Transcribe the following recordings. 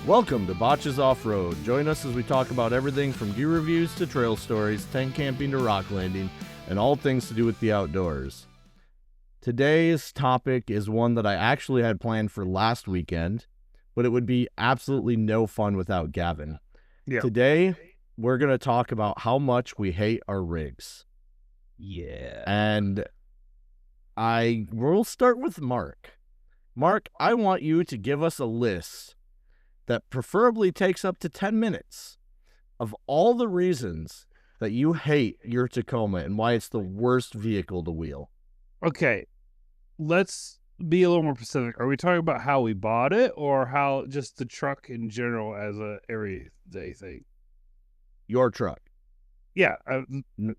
Welcome to Botches Off-Road. Join us as we talk about everything from gear reviews to trail stories, tent camping to rock landing, and all things to do with the outdoors. Today's topic is one that I actually had planned for last weekend, but it would be absolutely no fun without Gavin. Yeah. Today, we're going to talk about how much we hate our rigs. Yeah. And we'll start with Mark. Mark, I want you to give us a list that preferably takes up to 10 minutes of all the reasons that you hate your Tacoma and why it's the worst vehicle to wheel. Okay, let's be a little more specific. Are we talking about how we bought it or how just the truck in general as a everyday thing? Your truck. Yeah.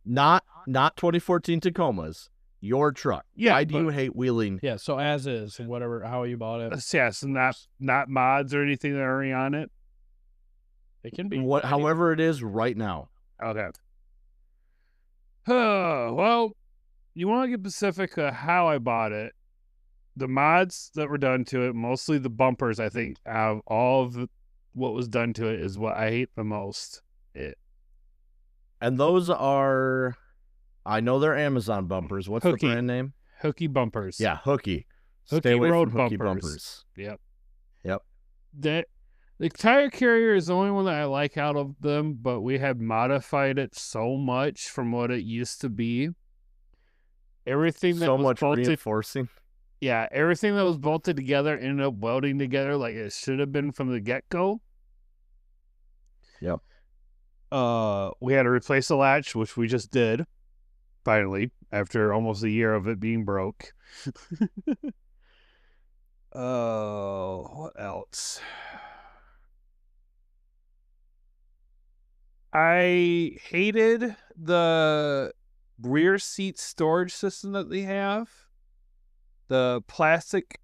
Not 2014 Tacomas. Your truck. Yeah. Why do you hate wheeling? Yeah, so as is, whatever, how you bought it. Yeah, so not mods or anything that are already on it? It can be. However it is right now. Okay. Well, you want to get specific how I bought it. The mods that were done to it, mostly the bumpers, I think, out of all of what was done to it is what I hate the most. And those are, I know they're Amazon bumpers. What's Hooky. the brand name? Hooky bumpers. Yeah, Hooky. Hooky Stay away road from Hooky bumpers. bumpers. Yep. The tire carrier is the only one that I like out of them, but we have modified it so much from what it used to be. Everything that So was much bolted, reinforcing. yeah, everything that was bolted together ended up welding together like it should have been from the get-go. Yep. We had to replace the latch, which we just did, finally, after almost a year of it being broke. What else? I hated the rear seat storage system that they have. The plastic,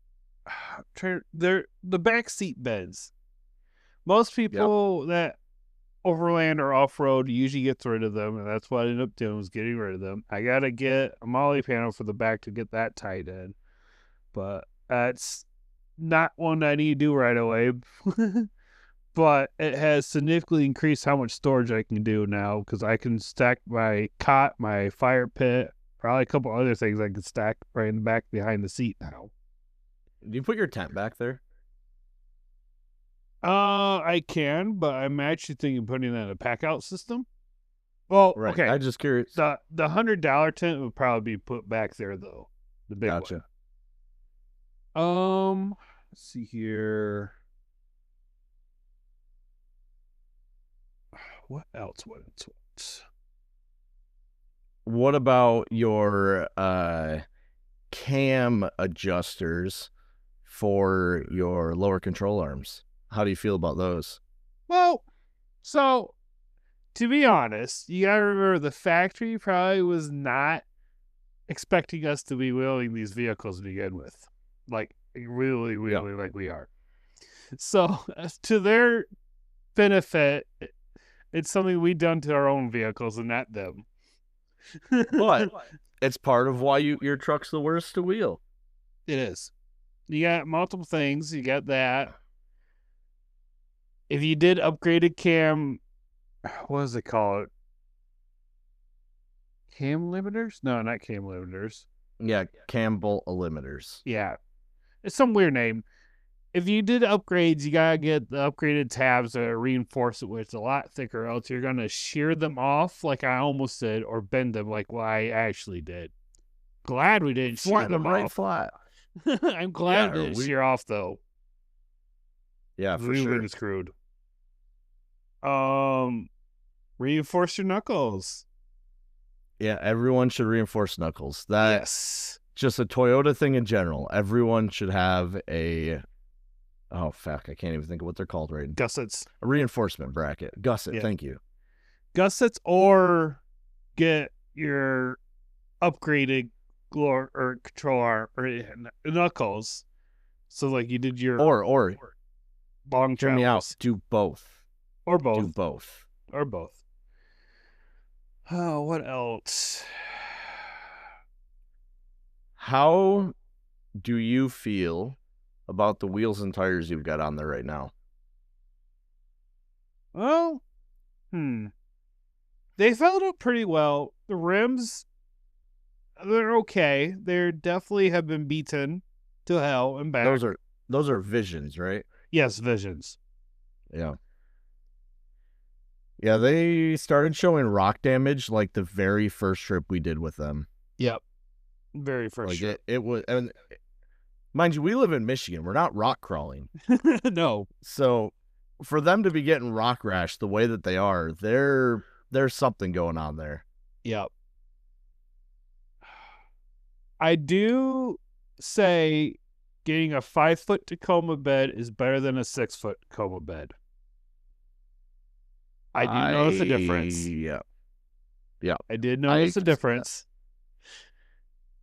they're the back seat beds. Most people that overland or off-road usually gets rid of them, and that's what I ended up doing was getting rid of them. I gotta get a molly panel for the back to get that tied in, but that's not one I need to do right away. But it has significantly increased how much storage I can do now because I can stack my cot, my fire pit, probably a couple other things I can stack right in the back behind the seat now. Do you put your tent back there? I can, but I'm actually thinking of putting that in a pack out system. Well, Right. okay. I'm just curious. The $100 tent would probably be put back there though. The big Gotcha. one. Let's see here. What else? What about your cam adjusters for your lower control arms? How do you feel about those? Well, so to be honest, you gotta remember the factory probably was not expecting us to be wheeling these vehicles to begin with. Like really like we are. So to their benefit, it's something we done to our own vehicles and not them. But it's part of why your truck's the worst to wheel. It is. You got multiple things. You got that. If you did upgraded cam, what does it call it? Cam limiters? No, not cam limiters. Yeah, cam bolt limiters. Yeah. It's some weird name. If you did upgrades, you gotta get the upgraded tabs that reinforce it, which is a lot thicker, else you're gonna shear them off like I almost did, or bend them like what I actually did. Glad we didn't shear them right off. flat. I'm glad we didn't shear off though. Yeah, for we sure. would have been screwed. Reinforce your knuckles. Yeah, everyone should reinforce knuckles. That's just a Toyota thing in general. Everyone should have a... Oh, fuck, I can't even think of what they're called right now. Gussets. A reinforcement bracket. Gusset, thank you. Gussets, or get your upgraded or control arm or knuckles. So like you did your... Or long hear me out. travels. Do both. Or both. Do both. Or both. Oh, what else? How do you feel about the wheels and tires you've got on there right now? Well, they felt up pretty well. The rims, they're okay. They definitely have been beaten to hell and back. Those are Visions, right? Yes, Visions. Yeah. Yeah, they started showing rock damage like the very first trip we did with them. Yep. Very first Like trip. it was, and mind you, we live in Michigan. We're not rock crawling. No. So for them to be getting rock rash the way that they are, there's something going on there. Yep. I do say getting a 5-foot Tacoma bed is better than a 6-foot Tacoma bed. I do notice a difference. Yeah. I did notice a difference.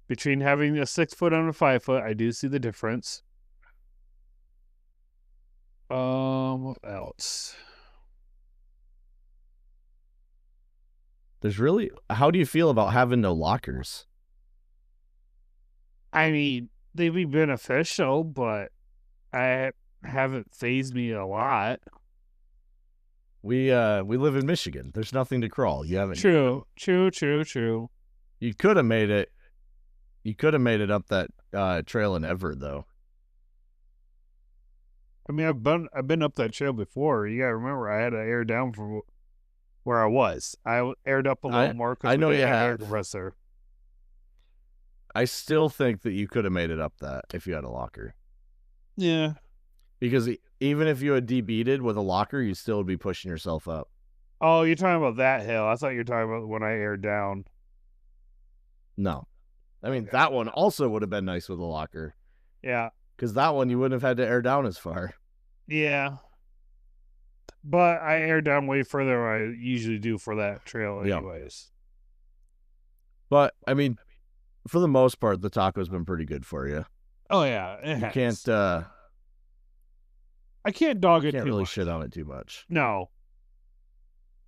Between having a 6-foot and a 5-foot, I do see the difference. What else? How do you feel about having no lockers? I mean, they'd be beneficial, but I haven't phased me a lot. We live in Michigan. There's nothing to crawl. You haven't. True. You could have made it. You could have made it up that trail in Everett, though. I mean, I've been up that trail before. You gotta remember, I had to air down from where I was. I aired up a little more. I know you have. Air compressor. I still think that you could have made it up that if you had a locker. Yeah. Because even if you had debeated with a locker, you still would be pushing yourself up. Oh, you're talking about that hill. I thought you were talking about when I aired down. No. I mean, that one also would have been nice with a locker. Yeah. Because that one you wouldn't have had to air down as far. Yeah. But I air down way further than I usually do for that trail anyways. Yeah. But, I mean, for the most part, the taco's been pretty good for you. Oh, yeah. I can't dog it can't too really much. shit on it too much. No.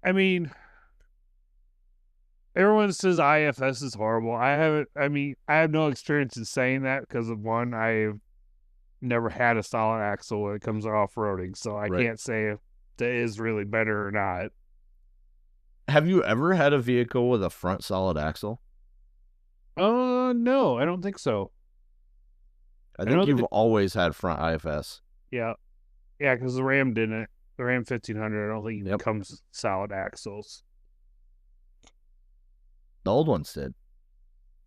I mean, everyone says IFS is horrible. I have no experience in saying that because of one, I've never had a solid axle when it comes to off-roading, so I can't say if that is really better or not. Have you ever had a vehicle with a front solid axle? No, I don't think so. I think you've always had front IFS. Yeah. Yeah, because the Ram didn't. The Ram 1500, I don't think it comes solid axles. The old ones did.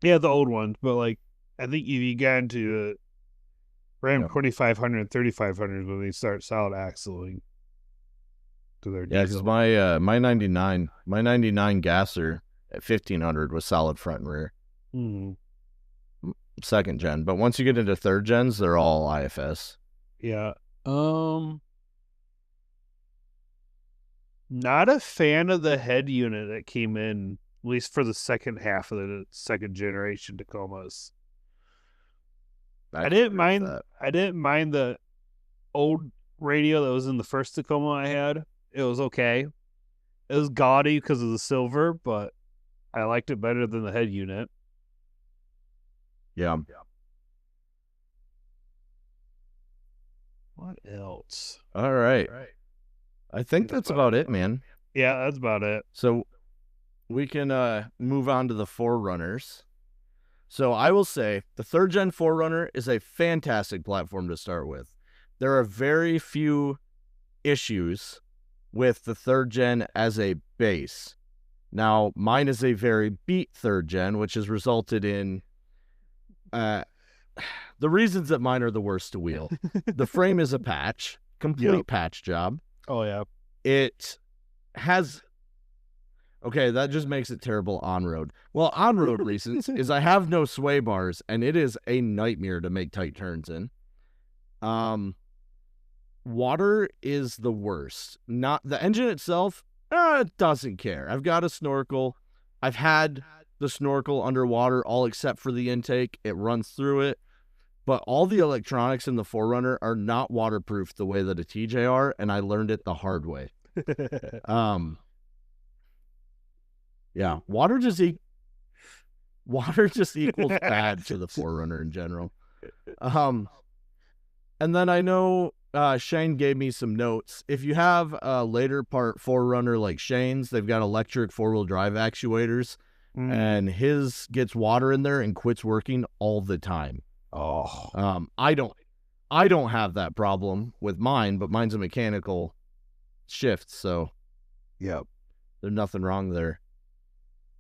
Yeah, the old ones, but like, I think if you got into Ram 2500 and 3500 when they start solid axling to their diesel. Because my 99 gasser at 1500 was solid front and rear. Mm-hmm. Second gen, but once you get into third gens, they're all IFS. Yeah. Not a fan of the head unit that came in, at least for the second half of the second generation Tacomas. I didn't mind the old radio that was in the first Tacoma I had. It was okay. It was gaudy because of the silver, but I liked it better than the head unit. Yeah. What else? All right. I think that's about it, man. Yeah, that's about it. So we can move on to the Forerunners. So I will say the third gen Forerunner is a fantastic platform to start with. There are very few issues with the third gen as a base. Now, mine is a very beat third gen, which has resulted in the reasons that mine are the worst to wheel. The frame is a patch, complete patch job. Oh, yeah. It has... Okay, that just makes it terrible on-road. Well, on-road reasons is I have no sway bars, and it is a nightmare to make tight turns in. Water is the worst. Not the engine itself, it doesn't care. I've got a snorkel. I've had the snorkel underwater, all except for the intake. It runs through it. But all the electronics in the Forerunner are not waterproof the way that a TJ are, and I learned it the hard way. Yeah, water just equals bad to the Forerunner in general. And then I know Shane gave me some notes. If you have a later part 4Runner like Shane's, they've got electric 4-wheel drive actuators, and his gets water in there and quits working all the time. Oh. I don't have that problem with mine, but mine's a mechanical shift, so Yep. there's nothing wrong there.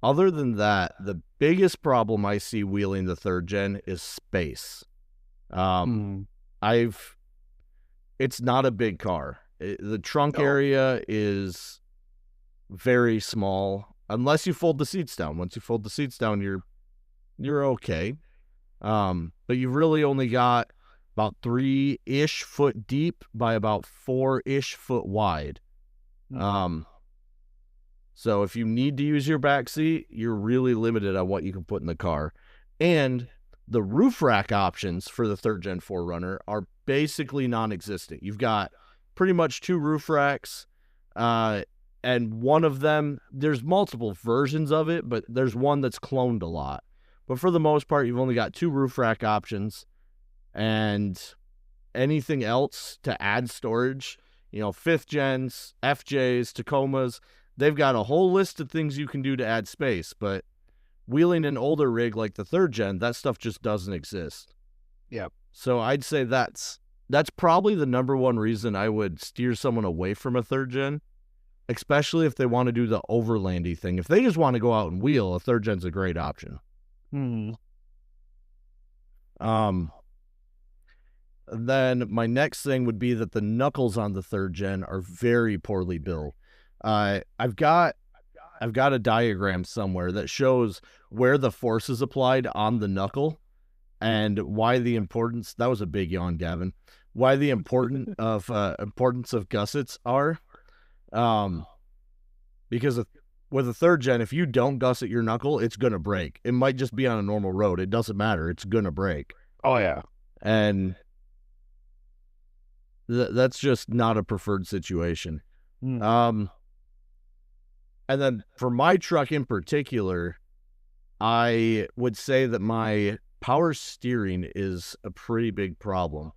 Other than that, the biggest problem I see wheeling the third gen is space. It's not a big car. The trunk area is very small, unless you fold the seats down. Once you fold the seats down, you're okay. But you've really only got about 3-ish foot deep by about 4-ish foot wide. So if you need to use your back seat, you're really limited on what you can put in the car. And the roof rack options for the third gen 4Runner are basically non-existent. You've got pretty much 2 roof racks, and one of them, there's multiple versions of it, but there's one that's cloned a lot. But for the most part, you've only got 2 roof rack options, and anything else to add storage, 5th gens, FJs, Tacomas, they've got a whole list of things you can do to add space, but wheeling an older rig like the third gen, that stuff just doesn't exist. Yep. So I'd say that's probably the number one reason I would steer someone away from a third gen, especially if they want to do the overlandy thing. If they just want to go out and wheel, a third gen's a great option. Then my next thing would be that the knuckles on the third gen are very poorly built. I've got a diagram somewhere that shows where the force is applied on the knuckle and why the importance. That was a big yawn, Gavin. Why the importance of gussets are. Because with a third gen, if you don't gusset your knuckle, it's gonna break. It might just be on a normal road. It doesn't matter. It's gonna break. Oh yeah. And that's just not a preferred situation. And then for my truck in particular, I would say that my power steering is a pretty big problem.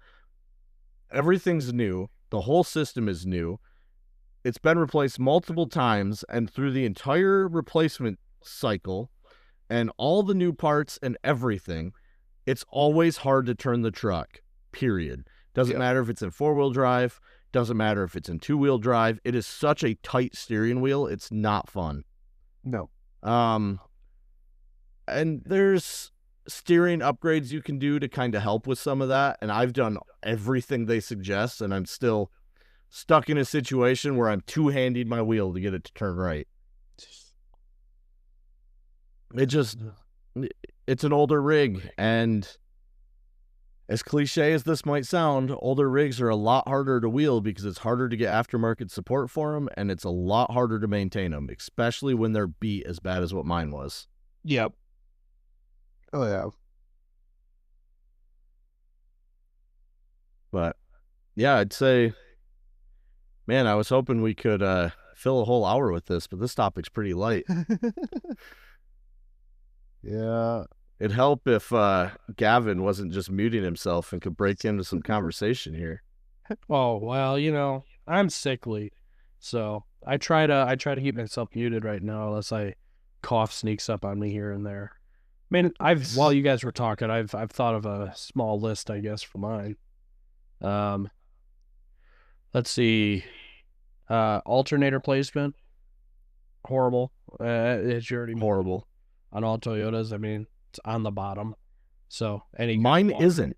Everything's new. The whole system is new. It's been replaced multiple times, and through the entire replacement cycle and all the new parts and everything, it's always hard to turn the truck, period. Doesn't matter if it's in 4-wheel drive. Doesn't matter if it's in 2-wheel drive. It is such a tight steering wheel. It's not fun. No. And there's steering upgrades you can do to kind of help with some of that. And I've done everything they suggest, and I'm still stuck in a situation where I'm two-handing my wheel to get it to turn right. It's an older rig, and as cliche as this might sound, older rigs are a lot harder to wheel because it's harder to get aftermarket support for them, and it's a lot harder to maintain them, especially when they're beat as bad as what mine was. Yep. Oh, yeah. But, yeah, I'd say, man, I was hoping we could fill a whole hour with this, but this topic's pretty light. Yeah. It'd help if Gavin wasn't just muting himself and could break into some conversation here. Oh, well, I'm sickly, so I try to keep myself muted right now unless I cough sneaks up on me here and there. I mean, while you guys were talking, I've thought of a small list, I guess, for mine. Let's see. Alternator placement, horrible. It's already Horrible. on all Toyotas. I mean, it's on the bottom. So mine isn't.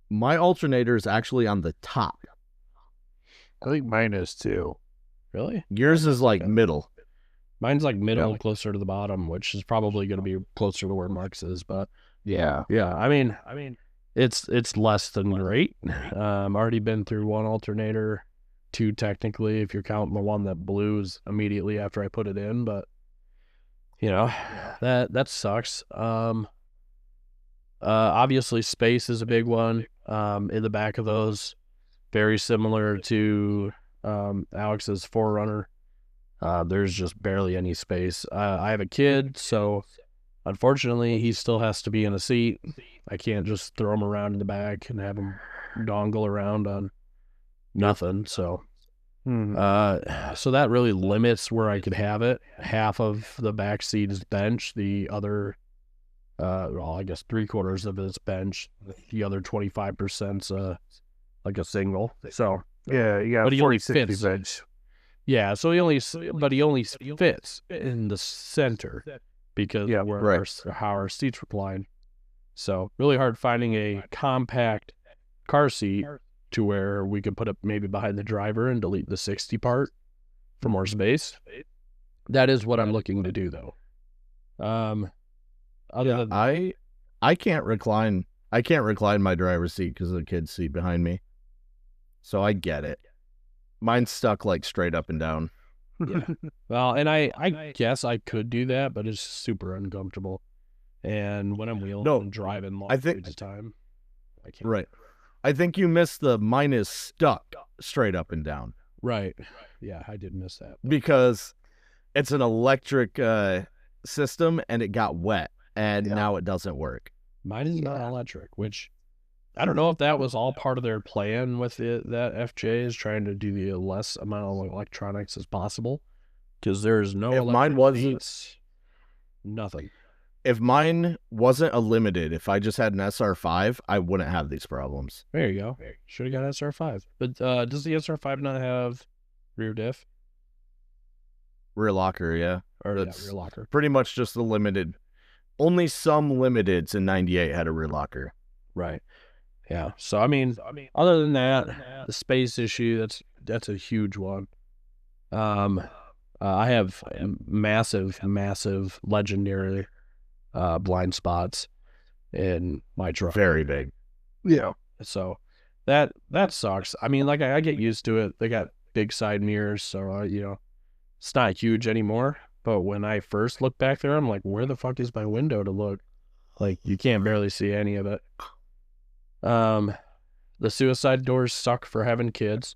My alternator is actually on the top. I think mine is too. Really? Yours is like middle. Mine's like middle, closer to the bottom, which is probably going to be closer to where Mark's is. But Yeah. I mean, it's less than great. Already been through one alternator, 2 technically, if you're counting the one that blew immediately after I put it in. But that sucks. Obviously space is a big one. In the back of those, very similar to Alex's 4Runner. There's just barely any space. I have a kid, so unfortunately he still has to be in a seat. I can't just throw him around in the back and have him dongle around on nothing. So, Mhm. so that really limits where I could have it. Half of the back seat is bench. The other, well, I guess 3/4 of it is bench. The other 25%'s like a single. So, Yeah, you got But he only 40-60 fits. bench. yeah, so he only fits in the center because Yeah, where right. how our seats recline. So really hard finding a compact car seat to where we could put it maybe behind the driver and delete the 60 part for more space. That is what I'm looking to do though. Other than I can't recline. I can't recline my driver's seat because of the kid's seat behind me. So I get it. Mine's stuck like straight up and down. Yeah. Well, and I guess I could do that, but it's super uncomfortable. And when I'm wheeling No, and driving long I think- periods of time, I can't. Right. I think you missed the mine is stuck straight up and down Right. Yeah, I did miss that. because it's an electric system and it got wet and now it doesn't work. Mine is not electric, which I don't know if that was all part of their plan with it. That FJ is trying to do the less amount of electronics as possible because there's no If mine electric wasn't- seats, nothing. If mine wasn't a limited, if I just had an SR5, I wouldn't have these problems. There you go. Should have got SR5. But does the SR5 not have rear diff Rear locker, yeah. or That's rear locker? pretty much just the limited. Only some limiteds in 98 had a rear locker. Right. Yeah. So I mean, other than that, the space issue that's a huge one. I have massive legendary blind spots in my truck. Very big. Yeah. So that sucks. I mean, like I get used to it. They got big side mirrors, so it's not huge anymore. But when I first looked back there, I'm like, where the fuck is my window to look? Like you can't barely see any of it. The suicide doors suck for having kids.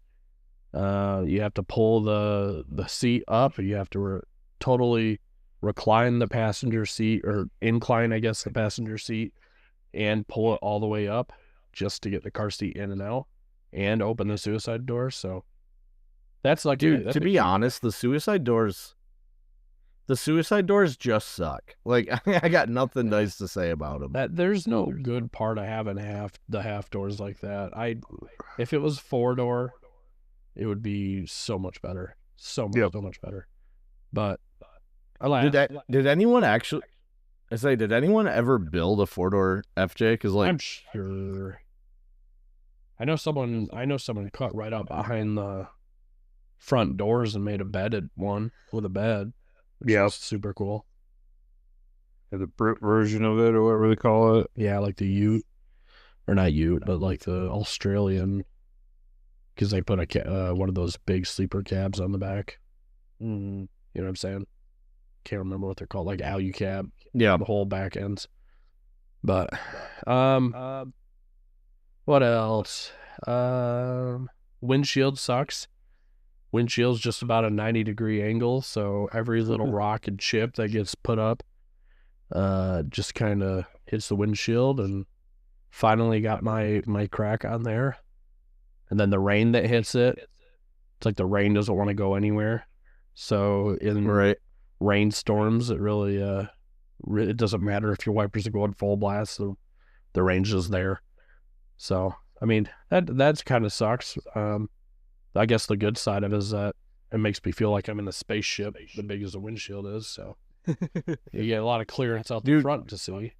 You have to pull the seat up. You have to totally recline the passenger seat or incline, I guess, the passenger seat and pull it all the way up just to get the car seat in and out and open the suicide door. So that's like, Dude, that's to be honest, the suicide doors just suck. Like, I got nothing nice to say about them. that there's no good part of having the half doors like that. If it was 4-door, it would be so much better. So much better. But I laugh. Did anyone actually? I say, did anyone ever build a 4-door FJ? Because I'm sure. I know someone cut right up behind the front doors and made a bedded one with a bed. Which Yeah. is super cool. The Brit version of it, or whatever they call it. Yeah, like the Ute, or not Ute, but like the Australian, because they put one of those big sleeper cabs on the back. Mm. You know what I'm saying? Can't remember what they're called, like alu cab. yeah, The whole back ends. But what else? Windshield sucks. Windshield's just about a 90-degree angle, so every little rock and chip that gets put up just kind of hits the windshield, and finally got my crack on there. And then the rain that hits it, it's like the rain doesn't want to go anywhere. So in right. rainstorms, it really it doesn't matter if your wipers are going full blast, the rain's just there. So I mean that's kind of sucks. I guess the good side of it is that it makes me feel like I'm in a spaceship, the big as the windshield is. So you get a lot of clearance out the front to see.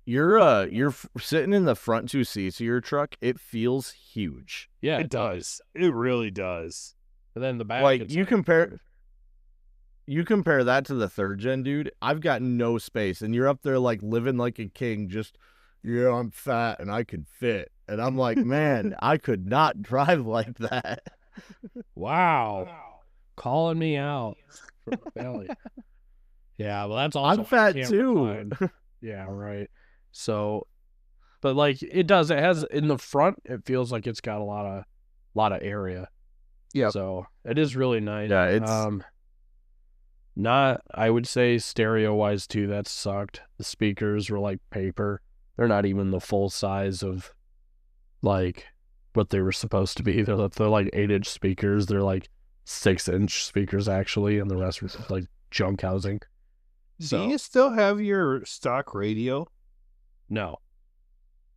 You're sitting in the front two seats of your truck. It feels huge. Yeah, It does. It really does. And then the back, Like it's you compare that to the third gen, dude. I've got no space, and you're up there like living like a king. Just I'm fat and I can fit, and I'm like, man, I could not drive like that. wow, calling me out for rebellion. Yeah, well, that's also I'm fat can't too. recline. Yeah, right. So, but like it does. It has in the front. It feels like it's got a lot of area. Yeah. So it is really nice. Yeah, it's not. I would say stereo wise too. That sucked. The speakers were like paper. They're not even the full size of like what they were supposed to be. They're like 8-inch speakers. They're like 6-inch speakers actually, and the rest was like junk housing. So Do you still have your stock radio? no,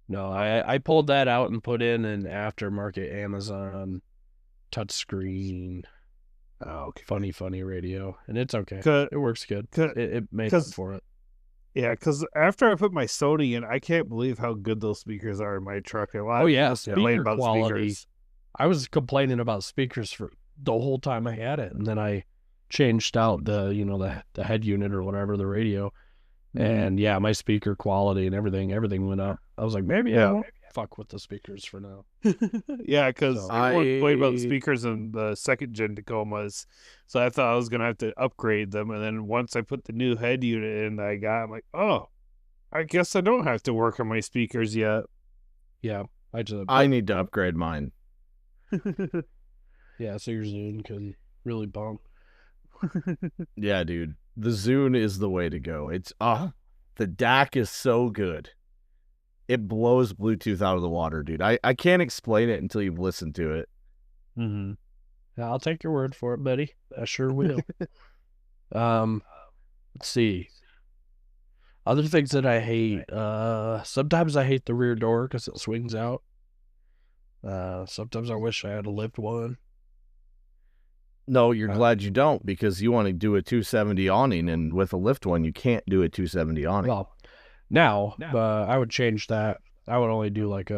I pulled that out and put in an aftermarket Amazon touchscreen. Oh, okay. Funny radio, and it's okay. 'Cause- It works good. 'cause- It made up 'cause- for it. Yeah, because after I put my Sony in, I can't believe how good those speakers are in my truck. Oh yeah, complain speaker about the quality. speakers. I was complaining about speakers for the whole time I had it, and then I changed out the head unit or whatever, the radio, and yeah, my speaker quality and everything went up. I was like, maybe I won't fuck with the speakers for now. Yeah, because So- everyone complained about the speakers in the second gen Tacomas, so I thought I was gonna have to upgrade them. And then once I put the new head unit in that I got, I'm like, oh, I guess I don't have to work on my speakers yet. Yeah, I need to upgrade mine. yeah, so your Zune can really bump. Yeah, dude. The Zune is the way to go. It's the DAC is so good. It blows Bluetooth out of the water, dude. I can't explain it until you've listened to it. Mm-hmm. Yeah, I'll take your word for it, buddy. I sure will. Let's see. Other things that I hate. Sometimes I hate the rear door because it swings out. Sometimes I wish I had a lift one. No, you're glad you don't, because you want to do a 270 awning, and with a lift one, you can't do a 270 awning. Well, now, I would change that. I would only do like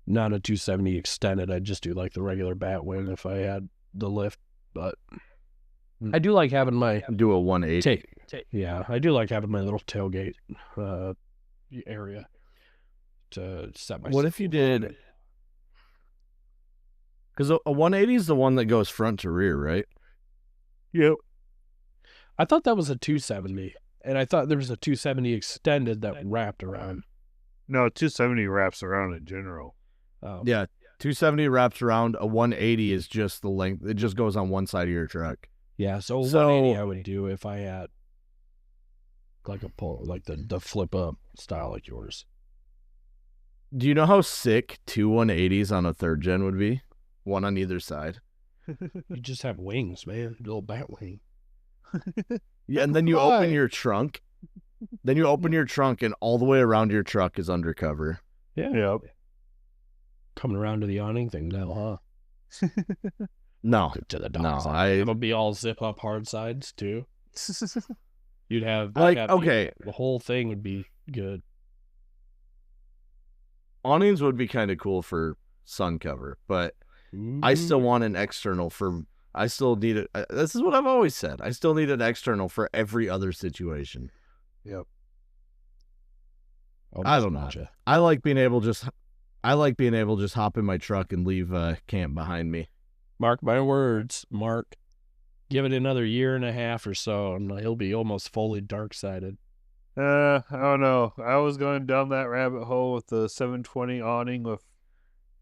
not a 270 extended. I'd just do like the regular bat wing if I had the lift. But I do like having my Do a 180. yeah, I do like having my little tailgate area to set my. What if you did? Because a 180 is the one that goes front to rear, right? Yep. I thought that was a 270, and I thought there was a 270 extended that wrapped around. No, 270 wraps around in general. Oh, Yeah, 270 wraps around. A 180 is just the length. It just goes on one side of your truck. yeah. So, So- 180 I would do if I had like a pull, like the flip up style like yours. Do you know how sick two 180s on a third gen would be? One on either side. You just have wings, man. Little bat wing. Yeah, and then you Why? open your trunk. Then you open your trunk, and all the way around your truck is undercover. Yeah. Yep. Coming around to the awning thing now, huh? No, To the no, dock side. I It'll be all zip up hard sides too. You'd have like. have Okay, the whole thing would be good. awnings would be kind of cool for sun cover, but I still want an external for. I still need it. This is what I've always said. I still need an external for every other situation. Yep. I don't know. I like being able just hop in my truck and leave camp behind me. Mark my words, Mark. Give it another year and a half or so, and he'll be almost fully dark-sided. I don't know. I was going down that rabbit hole with the 720 awning with,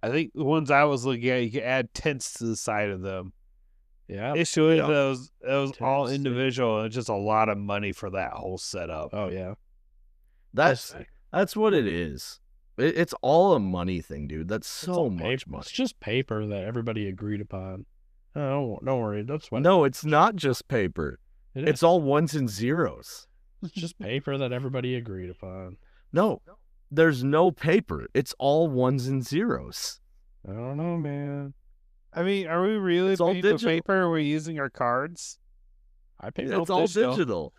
I think the ones I was looking at, you could add tents to the side of them. Yeah. Issue is Yeah. that was all Tents, yeah. individual, and it's just a lot of money for that whole setup. Oh yeah. That's what it is. It's all a money thing, dude. That's so much money. It's just paper that everybody agreed upon. Oh, don't worry. That's what. No, it's not just paper. it It's is. all ones and zeros. It's just paper that everybody agreed upon. No, there's no paper. It's all ones and zeros. I don't know, man. I mean, are we really It's all paying with digital. paper? Or are we using our cards? I pay. It's all digital.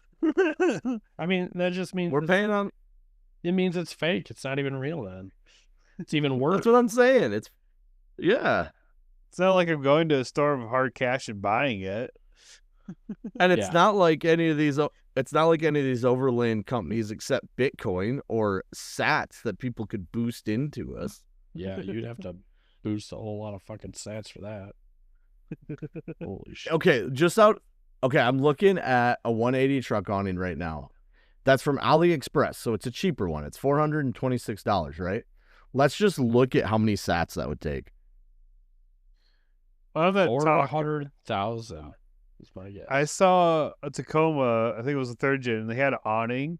I mean, that just means We're paying on. It means it's fake. It's not even real. Then it's even worse. That's what I'm saying. It's yeah, It's not like I'm going to a store of hard cash and buying it. and it's Yeah. not like any of these. It's not like any of these overland companies accept Bitcoin or Sats that people could boost into us. Yeah, you'd have to boost a whole lot of fucking sats for that. Holy shit. Okay, I'm looking at a 180 truck awning right now. That's from AliExpress, so it's a cheaper one. It's $426, right? Let's just look at how many sats that would take. On that talk, 400,000 is my guess. I saw a Tacoma, I think it was a third gen, and they had an awning,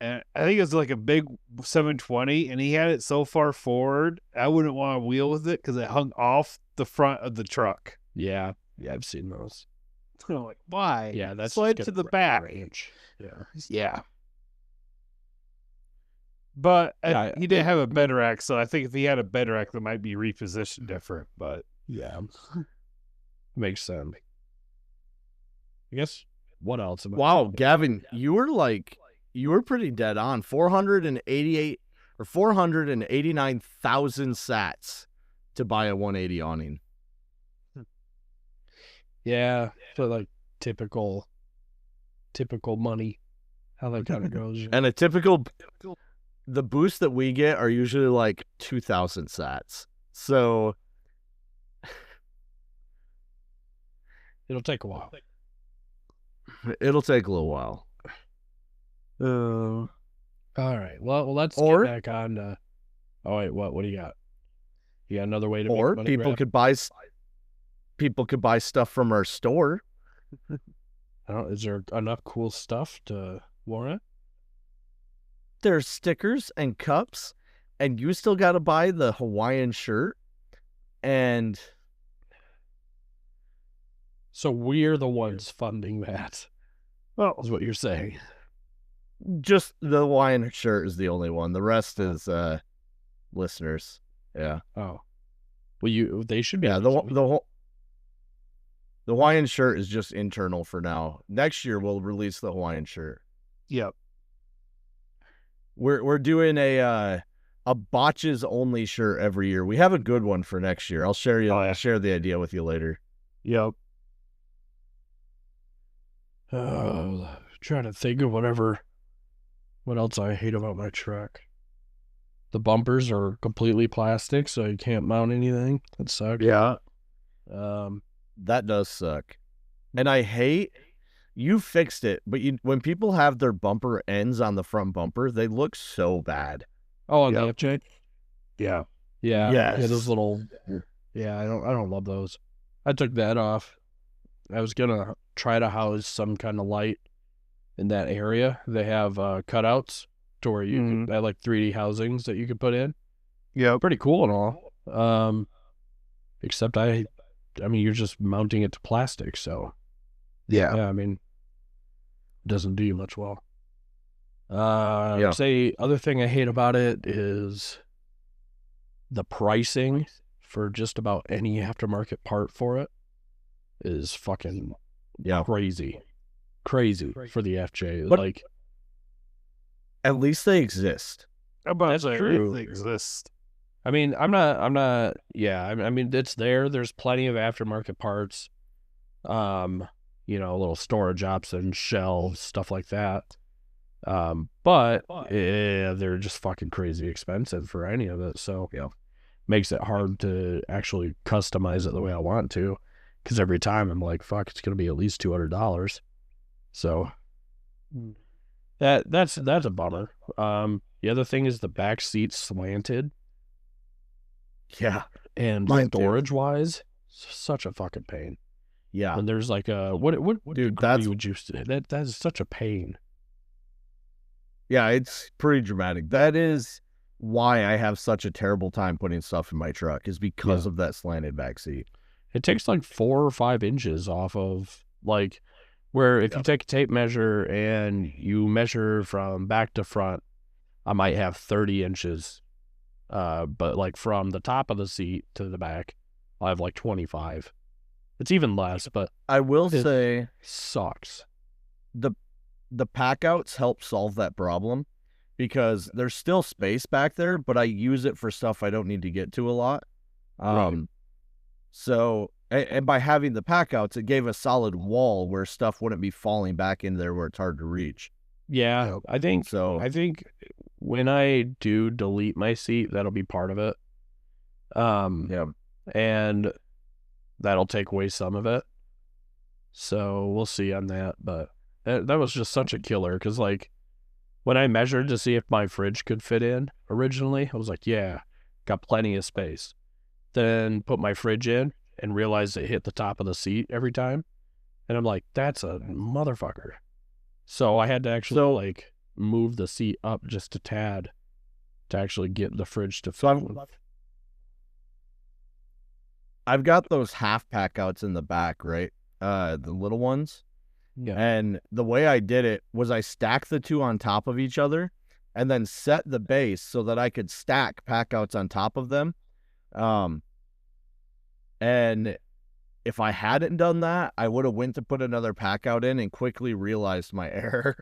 and I think it was like a big 720, and he had it so far forward, I wouldn't want to wheel with it because it hung off the front of the truck. Yeah, I've seen those. So I'm like, why? Yeah, that's slide just to the gonna back. range. Yeah. Yeah. But Yeah, he didn't have a bed rack, so I think if he had a bed rack, it might be repositioned different. But yeah, makes sense. I guess what else? Wow, Gavin, you were pretty dead on. 488 or 489,000 sats to buy a 180 awning. Yeah, so like typical money, how that kind of goes. And the boosts that we get are usually like 2,000 sats. So It'll take a while. it'll take a little while. All right. Well, let's Or- get back on to... Oh, wait, what do you got? You got another way to Or make money people grab? could buy stuff from our store. I don't, is there enough cool stuff to warrant? There's stickers and cups, and you still got to buy the Hawaiian shirt. And So we're the ones funding that, well, is what you're saying. just the Hawaiian shirt is the only one. The rest is listeners. Yeah. Oh. Well, they should be. Yeah, able to- the Hawaiian shirt is just internal for now. Next year we'll release the Hawaiian shirt. yep. We're doing a botches only shirt every year. We have a good one for next year. I'll share the idea with you later. Yep. Trying to think of what else I hate about my truck. The bumpers are completely plastic, so you can't mount anything. That sucks. Yeah. That does suck. And I hate you fixed it, but when people have their bumper ends on the front bumper, they look so bad. Oh, on the Yep. FJ? Yeah. Yeah. Yes. Yeah, those little. Yeah, I don't love those. I took that off. I was gonna try to house some kind of light in that area. They have cutouts to where you could, they have like 3D housings that you could put in. Yep. Pretty cool and all. Except I mean, you're just mounting it to plastic, so Yeah. yeah, I mean, it doesn't do you much well. Yeah. Say other thing I hate about it is the pricing for just about any aftermarket part for it is fucking Yeah. crazy for the FJ. But- like, At least they exist. About That's true. They exist. I mean, I'm not. Yeah, I mean, it's there. There's plenty of aftermarket parts. Little storage options, shelves, stuff like that. But yeah, they're just fucking crazy expensive for any of it. So Yeah. makes it hard to actually customize it the way I want to. Because every time I'm like, fuck, it's gonna be at least $200. So that's a bummer. The other thing is the back seat's slanted. Yeah. And Mine too. storage wise, such a fucking pain. Yeah. And there's like a what Dude, degree would you say that is such a pain. Yeah, it's pretty dramatic. That is why I have such a terrible time putting stuff in my truck, is because of that slanted back seat. It takes like 4 or 5 inches off of like where if you take a tape measure and you measure from back to front, I might have 30 inches. But like from the top of the seat to the back, I have like 25. It's even less, but I will It- say sucks. the pack outs help solve that problem, because there's still space back there, but I use it for stuff I don't need to get to a lot. Right. So, and by having the pack outs, it gave a solid wall where stuff wouldn't be falling back in there where it's hard to reach. Yeah, I think So, when I do delete my seat, that'll be part of it. yeah. And that'll take away some of it. So we'll see on that. But that was just such a killer because, like, when I measured to see if my fridge could fit in originally, I was like, yeah, got plenty of space. Then put my fridge in and realized it hit the top of the seat every time. And I'm like, that's a motherfucker. So I had to actually, move the seat up just a tad to actually get the fridge to So fit. I've got those half pack outs in the back, right? The little ones. Yeah. And the way I did it was I stacked the two on top of each other and then set the base so that I could stack pack outs on top of them. And if I hadn't done that, I would have went to put another pack out in and quickly realized my error.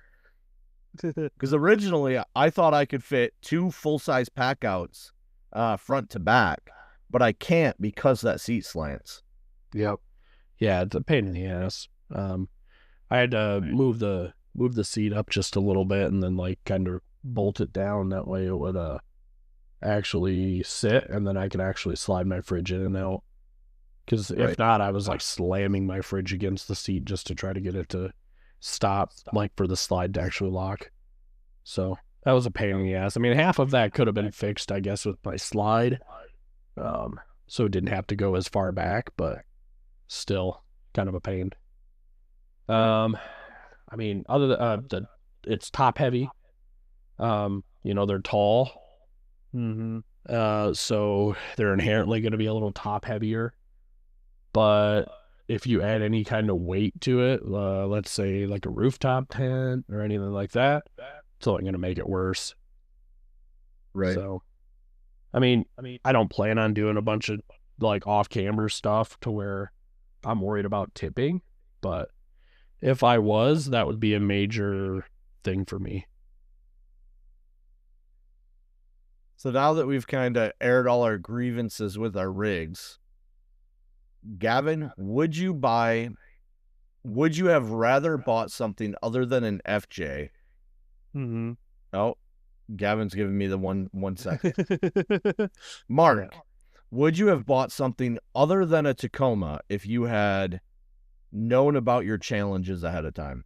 Because originally I thought I could fit 2 full-size pack outs front to back, but I can't because that seat slants. Yep. Yeah, it's a pain in the ass. I had to move the seat up just a little bit and then like kind of bolt it down. That way it would actually sit, and then I could actually slide my fridge in and out. Because if not, I was like slamming my fridge against the seat just to try to get it to stop, like for the slide to actually lock. So that was a pain in the ass. I mean, half of that could have been fixed, I guess, with my slide. So it didn't have to go as far back, but still kind of a pain. I mean, other than it's top heavy. They're tall. So they're inherently going to be a little top heavier. But if you add any kind of weight to it, let's say like a rooftop tent or anything like that, it's only going to make it worse. Right. So, I mean, I don't plan on doing a bunch of like off-camera stuff to where I'm worried about tipping, but if I was, that would be a major thing for me. So now that we've kind of aired all our grievances with our rigs, Gavin, would you have rather bought something other than an FJ? Oh, Gavin's giving me the one second. Mark, would you have bought something other than a Tacoma if you had known about your challenges ahead of time?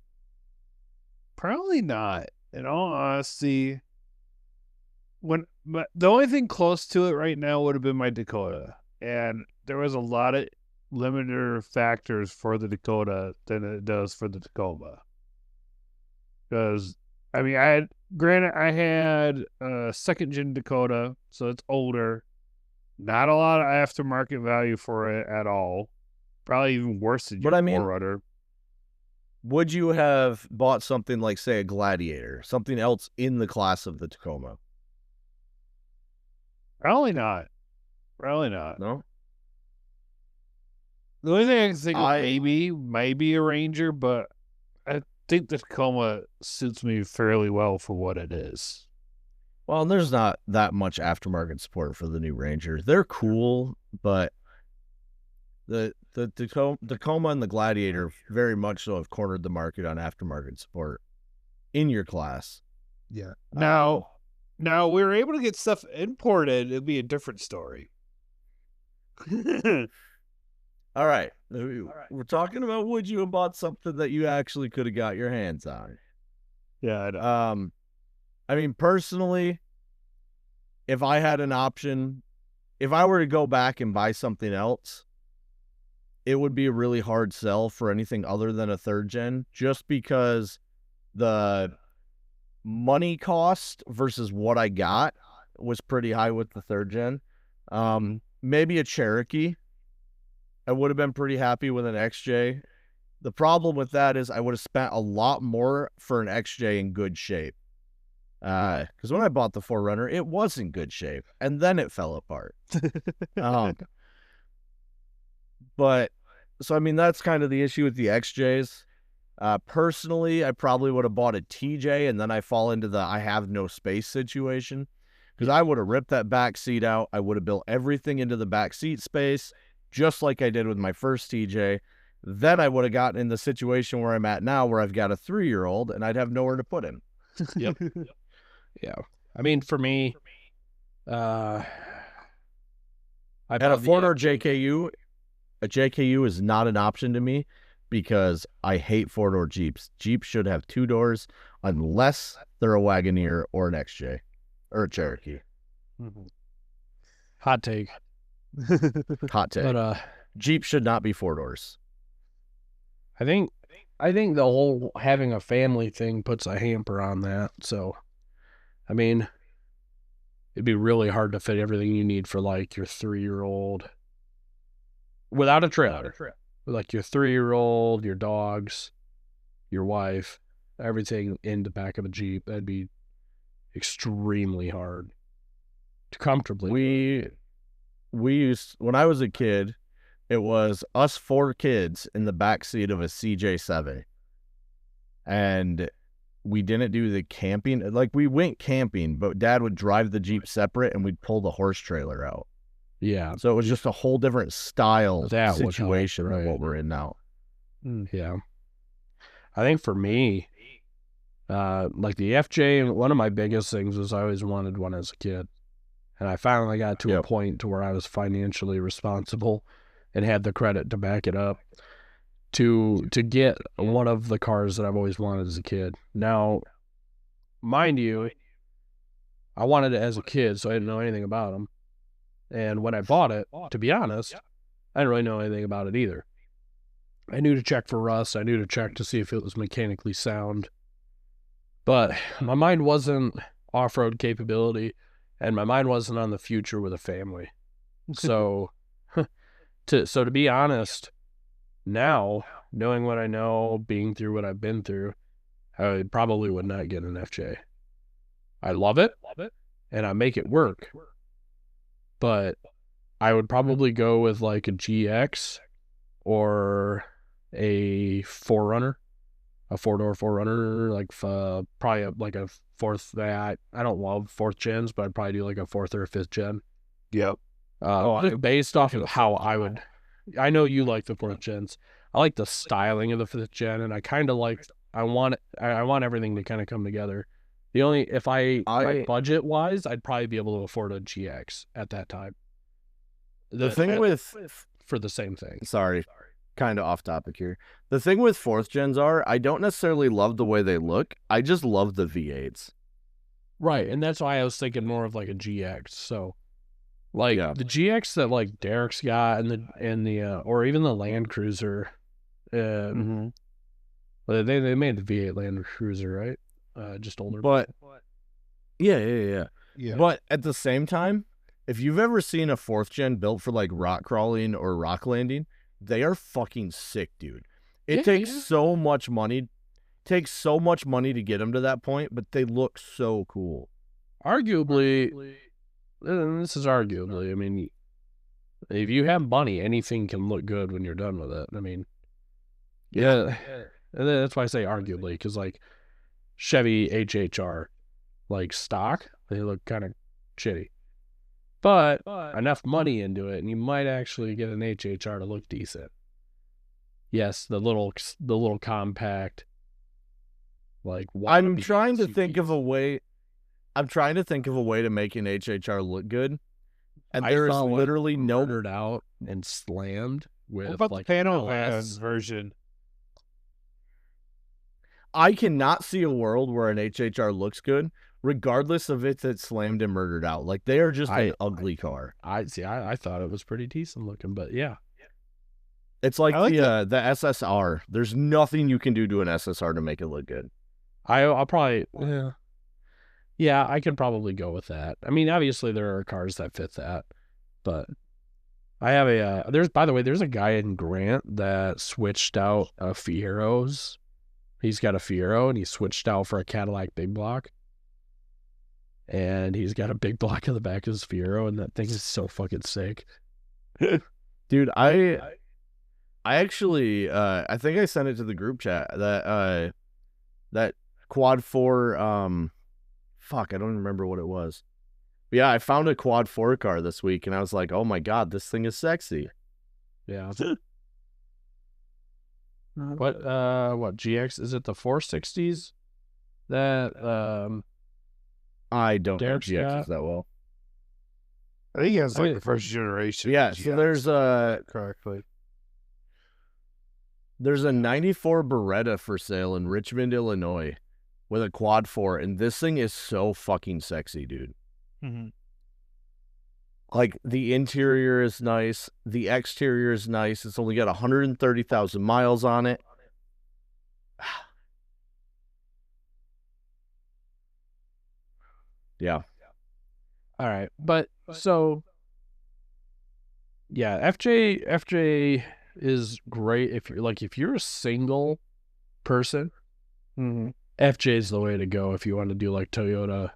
Probably not. In all honesty, the only thing close to it right now would have been my Dakota, and there was a lot of limiter factors for the Dakota than it does for the Tacoma. Because I mean, I had a second gen Dakota, so it's older. Not a lot of aftermarket value for it at all. Probably even worse than your 4Runner. Would you have bought something like, say, a Gladiator, something else in the class of the Tacoma? Probably not. No? The only thing I can think of maybe a Ranger, but I think the Tacoma suits me fairly well for what it is. Well, there's not that much aftermarket support for the new Ranger. They're cool, but the Tacoma and the Gladiator very much so have cornered the market on aftermarket support in your class. Yeah. Now we were able to get stuff imported. It'd be a different story. All right. We're talking about would you have bought something that you actually could have got your hands on? Yeah, I know. I mean, personally, if I had an option, if I were to go back and buy something else, it would be a really hard sell for anything other than a 3rd gen, just because the money cost versus what I got was pretty high with the 3rd gen. Maybe a Cherokee. I would have been pretty happy with an XJ. The problem with that is I would have spent a lot more for an XJ in good shape. Because when I bought the 4Runner, it was in good shape, and then it fell apart. But, so I mean, that's kind of the issue with the XJs. Personally, I probably would have bought a TJ, and then I fall into the I have no space situation. Because I would have ripped that back seat out. I would have built everything into the back seat space, just like I did with my first TJ. Then I would have gotten in the situation where I'm at now, where I've got a 3-year-old, and I'd have nowhere to put him. Yep. Yeah. I mean, for me, I had a 4-door JKU. A JKU is not an option to me because I hate 4-door Jeeps. Jeeps should have 2 doors unless they're a Wagoneer or an XJ or a Cherokee. Hot take. Hot take. But Jeep should not be 4 doors. I think I think the whole having a family thing puts a hamper on that. So, I mean, it'd be really hard to fit everything you need for like your 3-year-old without a trailer. Like your 3-year-old, your dogs, your wife, everything in the back of a Jeep. That'd be extremely hard to comfortably. We used, when I was a kid, it was us 4 kids in the back seat of a CJ7. And we didn't do the camping. Like, we went camping, but Dad would drive the Jeep separate and we'd pull the horse trailer out. Yeah. So it was just a whole different style That would help, situation than right. what we're in now. Yeah. I think for me, like the FJ, one of my biggest things was I always wanted one as a kid. And I finally got to a point to where I was financially responsible and had the credit to back it up to get one of the cars that I've always wanted as a kid. Now, mind you, I wanted it as a kid, so I didn't know anything about them. And when I bought it, to be honest, I didn't really know anything about it either. I knew to check for rust. I knew to check to see if it was mechanically sound. But my mind wasn't off-road capability, and my mind wasn't on the future with a family. So, to be honest, now, knowing what I know, being through what I've been through, I probably would not get an FJ. I love it, and I make it work. But I would probably go with like a GX or a 4Runner, a 4-door 4Runner, like probably like a fourth. I don't love 4th gens, but I'd probably do like a 4th or a 5th gen. Yep. Based off of how I would. I know you like the 4th gens. I like the styling of the 5th gen, and I kind of like. I want everything to kind of come together. The only if I budget wise, I'd probably be able to afford a GX at that time. The thing with for the same thing. Sorry, kind of off topic here. The thing with 4th gens are I don't necessarily love the way they look. I just love the V8s. Right, and that's why I was thinking more of like a GX. So, like the GX that like Derek's got, and the or even the Land Cruiser. Well, they made the V8 Land Cruiser, right? Just older. But yeah. But at the same time, if you've ever seen a 4th gen built for like rock crawling or rock landing, they are fucking sick, dude. It takes so much money. Takes so much money to get them to that point, but they look so cool. Arguably, this is arguably. I mean, if you have money, anything can look good when you're done with it. I mean, yeah. That's why I say arguably, because like Chevy HHR, like stock, they look kind of shitty. But enough money into it, and you might actually get an HHR to look decent. Yes, the little compact. Like I'm trying to think of a way. I'm trying to think of a way to make an HHR look good, and there is literally no murdered out and slammed with what about like the panel LS version. I cannot see a world where an HHR looks good, regardless of if it's slammed and murdered out. Like they are just an ugly car. I thought it was pretty decent looking, but yeah. It's like the SSR. There's nothing you can do to an SSR to make it look good. I'll probably yeah, I could probably go with that. I mean, obviously there are cars that fit that, but I have there's a guy in Grant that switched out a Fiero's. He's got a Fiero and he switched out for a Cadillac big block. And he's got a big block in the back of his Fiero, and that thing is so fucking sick. Dude, I actually I think I sent it to the group chat that quad 4 fuck, I don't remember what it was. But yeah, I found a quad 4 car this week and I was like, "Oh my god, this thing is sexy." Yeah. What GX is it, the 460s that I don't know Derek's GXs got? that well. I think he has like the first generation. Yeah, so there's correctly. There's a 94 Beretta for sale in Richmond, Illinois with a quad 4, and this thing is so fucking sexy, dude. Mm-hmm. Like, the interior is nice. The exterior is nice. It's only got 130,000 miles on it. Yeah. All right, but so yeah, FJ is great if you're a single person. Mm-hmm. FJ is the way to go if you want to do like Toyota,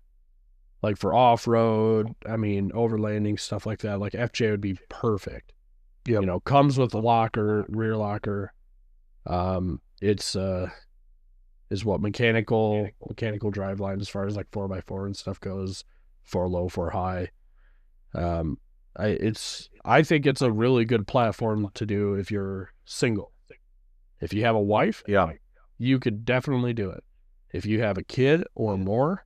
like for off road. I mean, overlanding stuff like that. Like FJ would be perfect. Yep. You know, comes with a locker, rear locker. It's is what mechanical driveline as far as like 4x4 and stuff goes, 4 low, 4 high. I think it's a really good platform to do if you're single. If you have a wife, Yeah. you could definitely do it. If you have a kid or more,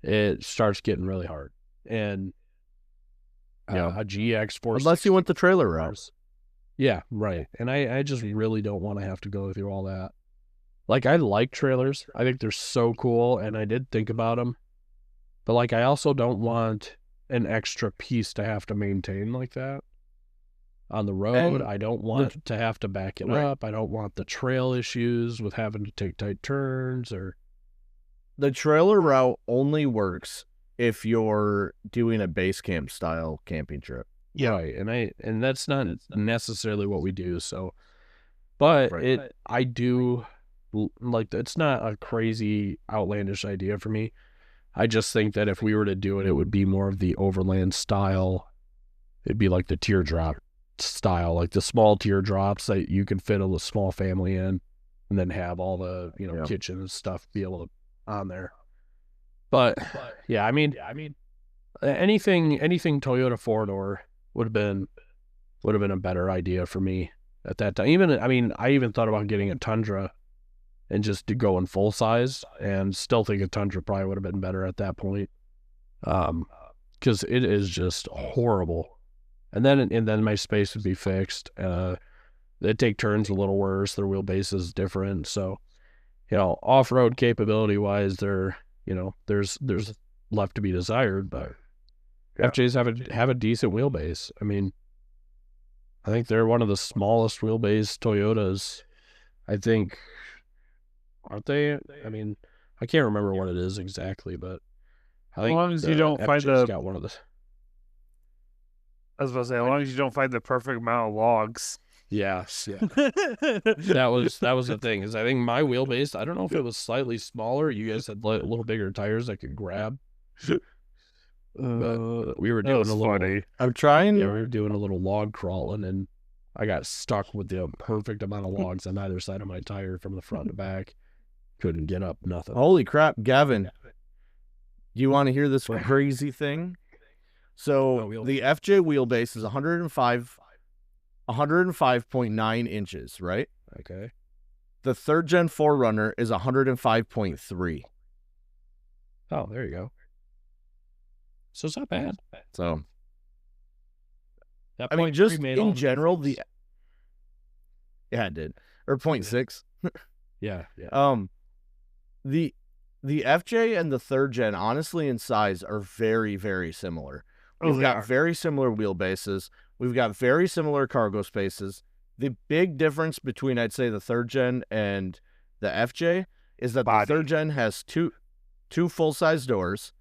it starts getting really hard. And Yeah. a GX 460. Unless you went the trailer route. Yeah, right. And I just really don't want to have to go through all that. Like, I like trailers. I think they're so cool, and I did think about them. But, like, I also don't want an extra piece to have to maintain like that on the road. And I don't want to have to back it up. I don't want the trail issues with having to take tight turns or... The trailer route only works if you're doing a base camp style camping trip. Yeah. Right. And that's not necessarily what we do. So, but I do like, it's not a crazy outlandish idea for me. I just think that if we were to do it, it would be more of the overland style. It'd be like the teardrop style, like the small teardrops that you can fit a small family in and then have all the, kitchen and stuff be able to on there. But yeah, I mean anything Toyota 4-door would have been a better idea for me at that time. I even thought about getting a Tundra and just going full size, and still think a Tundra probably would have been better at that point. Because it is just horrible. And then my space would be fixed. They take turns a little worse. Their wheelbase is different. So, off-road capability wise, there's left to be desired, but FJs have a decent wheelbase. I mean, I think they're one of the smallest wheelbase Toyotas. I think, aren't they? I mean, I can't remember what it is exactly, but I think as long as you don't find got one of the... I was about to say, as long as you don't find the perfect amount of logs. Yes, yeah. that was the thing, is I think my wheelbase, I don't know if it was slightly smaller. You guys had a little bigger tires I could grab. But we were doing a little... funny. I'm trying. Yeah, we were doing a little log crawling, and I got stuck with the perfect amount of logs on either side of my tire from the front to back. Couldn't get up, nothing. Holy crap, Gavin. Do you want to hear this crazy thing? So the FJ wheelbase is 105.9 inches, right? Okay. The third gen 4Runner is 105.3. Oh, there you go. So it's not bad. So, That I mean, 0.3 just made all in the general, difference. yeah, it did. Or 0.6. Yeah. The FJ and the third gen, honestly, in size, are very, very similar. We've got very similar wheelbases. We've got very similar cargo spaces. The big difference between, I'd say, the third gen and the FJ is that the third gen has two full-size doors,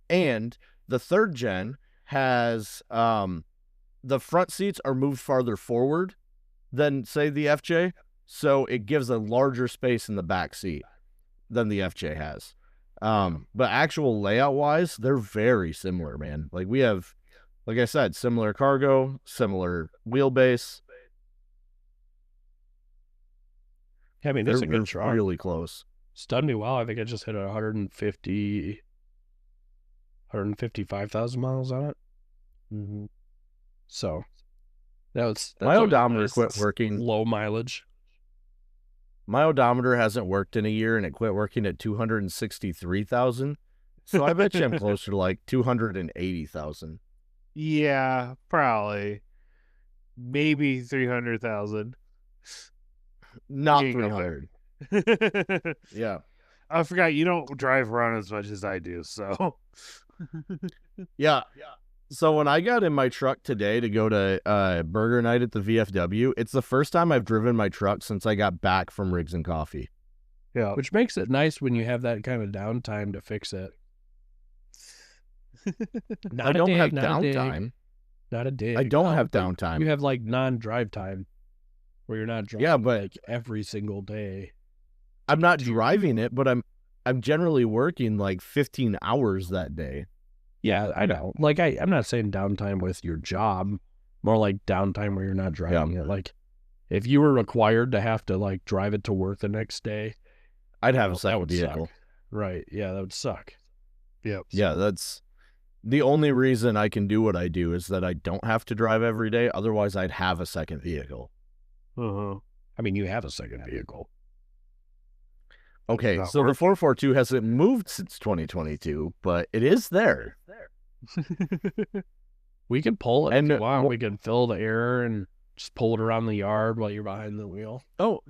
and the third gen has the front seats are moved farther forward than, say, the FJ, so it gives a larger space in the back seat than the FJ has. But actual layout-wise, they're very similar, man. Like, we have, like I said, similar cargo, similar wheelbase. Yeah, I mean, that's a good truck. Really close. It's done me well. I think I just hit 155,000 miles on it. Mm-hmm. So that's my odometer quit working. Low mileage. My odometer hasn't worked in a year, and it quit working at 263,000. So I bet you I'm closer to like 280,000. Yeah, probably. Maybe 300,000. Not 300. Yeah. I forgot you don't drive around as much as I do, so. Yeah. So when I got in my truck today to go to burger night at the VFW, it's the first time I've driven my truck since I got back from Riggs and Coffee. Yeah. Which makes it nice when you have that kind of downtime to fix it. Not I don't have not a dig, downtime. not a dig. I don't Oh, have but downtime. You have like non-drive time where you're not driving Yeah, but like every single day. I'm not driving it, but I'm generally working like 15 hours that day. Yeah, I know. Like I'm not saying downtime with your job, more like downtime where you're not driving it. Like if you were required to have to like drive it to work the next day, I'd have a that second would vehicle. suck. Right. Yeah, that would suck. Yep. Yeah, that's the only reason I can do what I do is that I don't have to drive every day. Otherwise, I'd have a second vehicle. Uh-huh. I mean, you have a second vehicle. Okay, not so the 442 hasn't moved since 2022, but it is there. We can pull it And if you want. We can fill the air and just pull it around the yard while you're behind the wheel. Oh,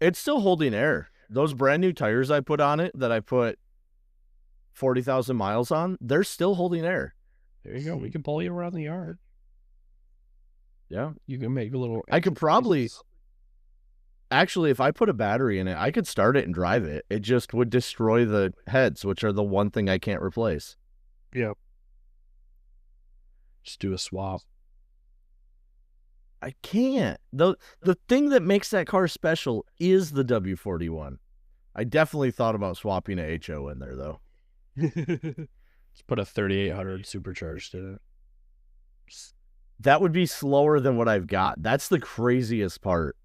it's still holding air. Those brand new tires I put on it that I put 40,000 miles on, they're still holding air. There you go. We can pull you around the yard. Yeah. You can make a little. I could probably, actually, if I put a battery in it, I could start it and drive it. It just would destroy the heads, which are the one thing I can't replace. Yep. Just do a swap. I can't. The thing that makes that car special is the W41. I definitely thought about swapping a HO in there, though. Just put a 3800 supercharged in it. That would be slower than what I've got. That's the craziest part.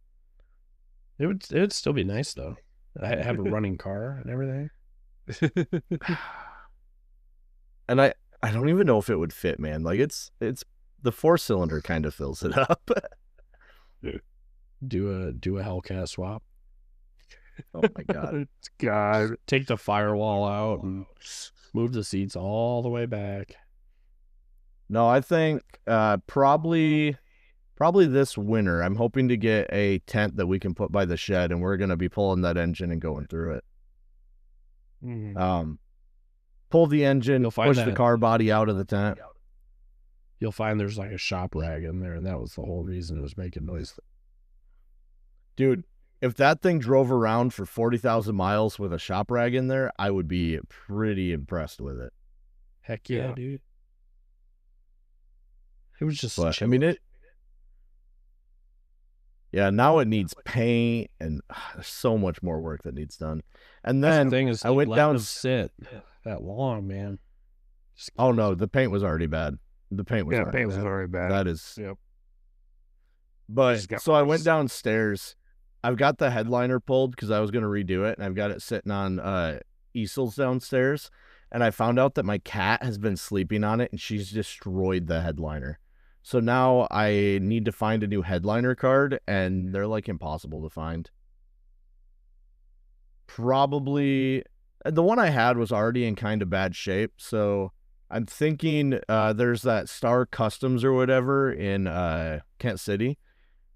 It would still be nice though. I have a running car and everything. And I don't even know if it would fit, man. Like it's the 4-cylinder kind of fills it up. Do a Hellcat swap. Oh my god. God. Take the firewall out and move the seats all the way back. No, I think probably this winter. I'm hoping to get a tent that we can put by the shed, and we're gonna be pulling that engine and going through it. Mm. Pull the engine, You'll find push the that- car body out of the tent. You'll find there's like a shop rag in there, and that was the whole reason it was making noise. Dude, if that thing drove around for 40,000 miles with a shop rag in there, I would be pretty impressed with it. Heck yeah, Yeah. dude. It was just. But I mean it. Yeah, now it needs paint and there's so much more work that needs done. And That's then the thing is, I went down. to sit that long, man. Just Oh no, the paint was already bad. The paint was Yeah, already paint was bad. very bad. That is. Yep. But Just got so I worse. went downstairs. I've got the headliner pulled because I was going to redo it, and I've got it sitting on easels downstairs. And I found out that my cat has been sleeping on it, and she's destroyed the headliner. So now I need to find a new headliner card, and they're like impossible to find. Probably the one I had was already in kind of bad shape, so I'm thinking there's that Star Customs or whatever in Kent City.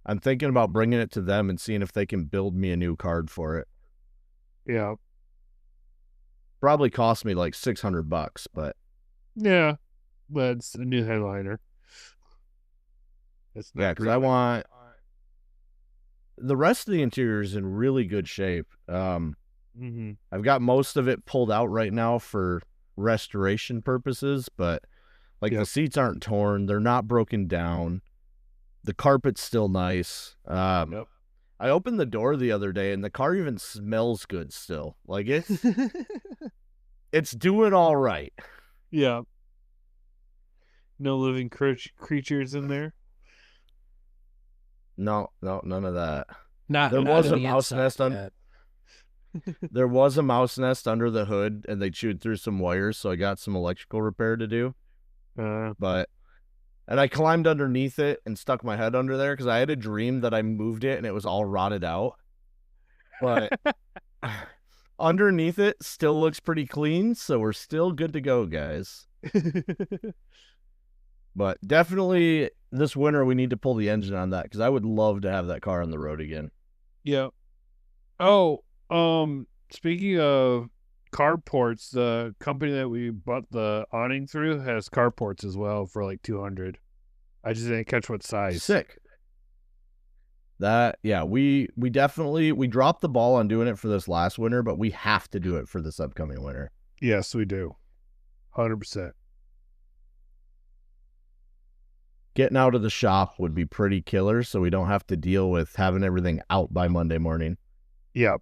I'm thinking about bringing it to them and seeing if they can build me a new card for it. Yeah. Probably cost me like $600, but Yeah. But it's a new headliner. It's not yeah, because I want the rest of the interior is in really good shape. Mm-hmm. I've got most of it pulled out right now for restoration purposes, but like the Yep. seats aren't torn, they're not broken down. The carpet's still nice. Yep. I opened the door the other day and the car even smells good still. Like it's doing all right. Yeah. No living creatures in there. No, none of that. Not. There not was on a the mouse inside nest on- yet. There was a mouse nest under the hood and they chewed through some wires, so I got some electrical repair to do. And I climbed underneath it and stuck my head under there because I had a dream that I moved it and it was all rotted out. But underneath it still looks pretty clean, so we're still good to go, guys. But definitely this winter we need to pull the engine on that because I would love to have that car on the road again. Yeah. Oh, speaking of carports, the company that we bought the awning through has carports as well for like 200. I just didn't catch what size. Sick. That, yeah, we definitely dropped the ball on doing it for this last winter, but we have to do it for this upcoming winter. Yes, we do. 100%. getting out of the shop would be pretty killer, so we don't have to deal with having everything out by Monday morning. Yep.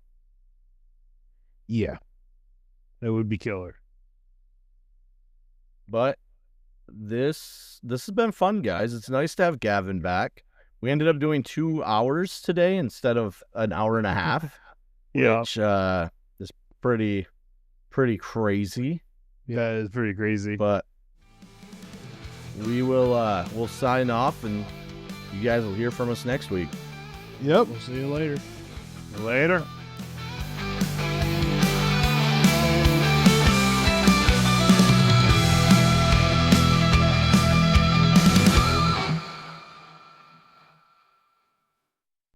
Yeah. That would be killer. But this has been fun, guys. It's nice to have Gavin back. We ended up doing 2 hours today instead of an hour and a half. Yeah. Which is pretty crazy. Yeah, it's pretty crazy. But we'll sign off, and you guys will hear from us next week. Yep. We'll see you later. Later.